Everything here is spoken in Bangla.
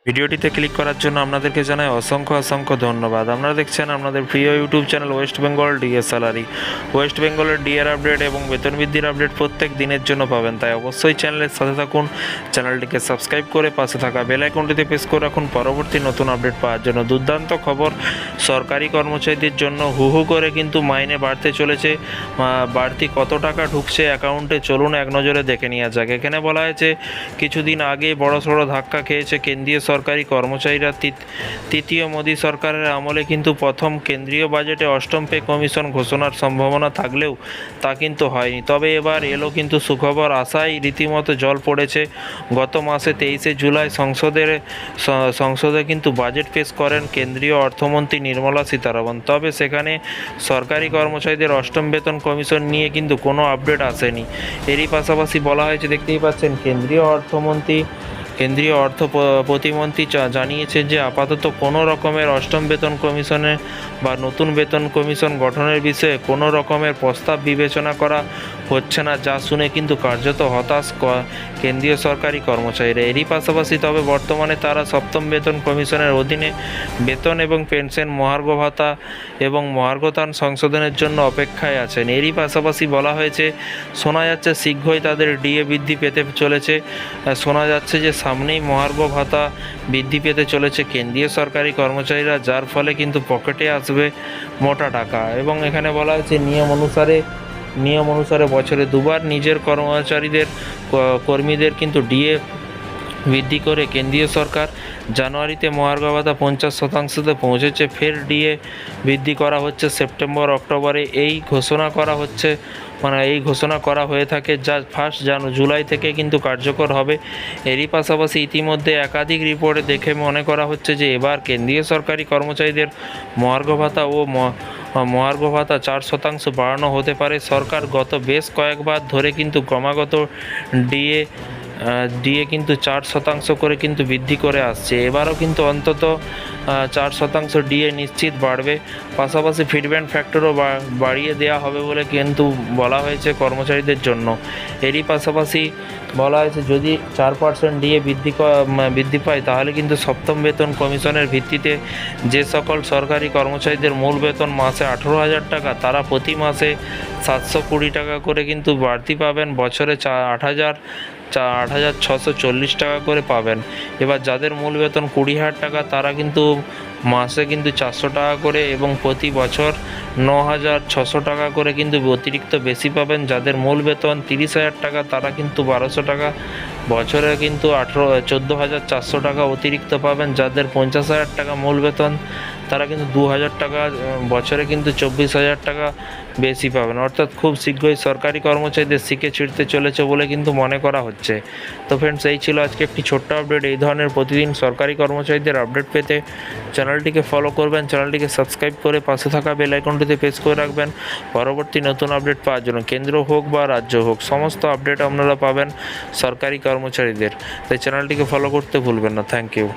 ভিডিওটিতে ক্লিক করার জন্য আপনাদেরকে জানাই অসংখ্য ধন্যবাদ। আপনারা দেখছেন আপনাদের প্রিয় YouTube channel West Bengal DA salary. West বেঙ্গলের ডিএর আপডেট এবং বেতন বৃদ্ধির আপডেট প্রত্যেক দিনের জন্য পাবেন, তাই অবশ্যই চ্যানেলের সাথে থাকুন। চ্যানেলটিকে সাবস্ক্রাইব করে পাশে থাকা বেল আইকনটিতে প্রেস করে রাখুন পরবর্তী নতুন আপডেট পাওয়ার জন্য। দুর্দান্ত খবর, সরকারি কর্মচারীদের জন্য হু করে কিন্তু মাইনে বাড়তে চলেছে। বাড়তি কত টাকা ঢুকছে অ্যাকাউন্টে চলুন এক নজরে দেখে নেওয়া যাক। এখানে বলা হয়েছে কিছুদিন আগে বড়সড় ধাক্কা খেয়েছে কেন্দ্রীয় সরকারি কর্মচারীরা। তৃতীয় মোদী সরকারের আমলে কিন্তু প্রথম কেন্দ্রীয় বাজেটে অষ্টম পে কমিশন ঘোষণার সম্ভাবনা থাকলেও তা কিন্তু হয়নি। তবে এবার এলো কিন্তু সুখবর, আশায় রীতিমতো জল পড়েছে। গত মাসে 23শে জুলাই সংসদে কিন্তু বাজেট পেশ করেন কেন্দ্রীয় অর্থমন্ত্রী নির্মলা সীতারামন। তবে সেখানে সরকারি কর্মচারীদের অষ্টম বেতন কমিশন নিয়ে কিন্তু কোনো আপডেট আসেনি। এরই পাশাপাশি বলা হয়েছে, দেখতেই পাচ্ছেন, কেন্দ্রীয় অর্থ প্রতিমন্ত্রী জানিয়েছেন যে আপাতত কোনো রকমের অষ্টম বেতন কমিশনে বা নতুন বেতন কমিশন গঠনের বিষয়ে কোনো রকমের প্রস্তাব বিবেচনা করা হচ্ছে না, যা শুনে কিন্তু কার্যত হতাশ কেন্দ্রীয় সরকারি কর্মচারীরা। এরই পাশাপাশি তবে বর্তমানে তারা সপ্তম বেতন কমিশনের অধীনে বেতন এবং পেনশন, মহার্ঘ ভাতা এবং মহার্ঘতান সংশোধনের জন্য অপেক্ষায় আছেন। এরই পাশাপাশি বলা হয়েছে, শোনা যাচ্ছে শীঘ্রই তাদের ডিএ বৃদ্ধি পেতে চলেছে। শোনা যাচ্ছে যে সামনেই মহার্ঘ ভাতা বৃদ্ধি পেতে চলেছে কেন্দ্রীয় সরকারি কর্মচারীরা, যার ফলে কিন্তু পকেটে আসবে মোটা টাকা। এবং এখানে বলা হয়েছে নিয়ম অনুসারে বছরে দুবার নিজের কর্মীদের কিন্তু ডিএ বৃদ্ধি করে কেন্দ্রীয় সরকার। জানুয়ারিতে মহার্ঘ ভাতা 50%তে পৌঁছেছে, ফের ডিএ বৃদ্ধি করা হচ্ছে সেপ্টেম্বর অক্টোবরে। এই ঘোষণা করা হয়ে থাকে, যা 1 জুলাই থেকে কিন্তু কার্যকর হবে। এরই পাশাপাশি ইতিমধ্যে একাধিক রিপোর্টে দেখে মনে করা হচ্ছে যে এবার কেন্দ্রীয় সরকারি কর্মচারীদের মহার্ঘ ভাতা 4% বাড়ানো হতে পারে। সরকার গত বেশ কয়েকবার ধরে কিন্তু ক্রমাগত ডিএ কিন্তু 4% করে কিন্তু বৃদ্ধি করে আসছে। এবারও কিন্তু অন্তত 4% ডিএ নিশ্চিত বাড়বে। পাশাপাশি ফিডব্যাক ফ্যাক্টরও বাড়িয়ে দেওয়া হবে বলে কিন্তু বলা হয়েছে কর্মচারীদের জন্য। এরই পাশাপাশি বলা হয়েছে, যদি 4% ডিএ বৃদ্ধি পায় তাহলে কিন্তু সপ্তম বেতন কমিশনের ভিত্তিতে যে সকল সরকারি কর্মচারীদের মূল বেতন মাসে 18,000 টাকা, তারা প্রতি মাসে 720 টাকা করে কিন্তু বাড়তি পাবেন। বছরে 8,640 টাকা করে পাবেন। এবার যাদের মূল বেতন 20,000 টাকা, তারা কিন্তু মাসে কিন্তু 400 টাকা করে এবং প্রতি বছর 9,600 টাকা করে কিন্তু অতিরিক্ত বেশি পাবেন। যাদের মূল বেতন 30,000 টাকা, তারা কিন্তু 1,200 টাকা, বছরে কিন্তু 14,400 টাকা অতিরিক্ত পাবেন। যাদের 50,000 টাকা মূল বেতন, তারা কিন্তু 2,000 টাকা, বছরে কিন্তু 24,000 টাকা বেশি পাবেন। অর্থাৎ খুব শীঘ্রই সরকারি কর্মচারীদের শিখে ছিঁড়তে চলেছে বলে কিন্তু মনে করা হচ্ছে। তো ফ্রেন্ডস, এই ছিল আজকে একটি ছোট্ট আপডেট। এই ধরনের প্রতিদিন সরকারি কর্মচারীদের আপডেট পেতে চ্যানেলটিকে ফলো করবেন, চ্যানেলটিকে সাবস্ক্রাইব করে পাশে থাকা বেল আইকনটিতে প্রেস করে রাখবেন পরবর্তী নতুন আপডেট পাওয়ার জন্য। কেন্দ্র হোক বা রাজ্য হোক, সমস্ত আপডেট আপনারা পাবেন সরকারি কর্মচারীদের, তাই চ্যানেলটিকে ফলো করতে ভুলবেন না। Thank you.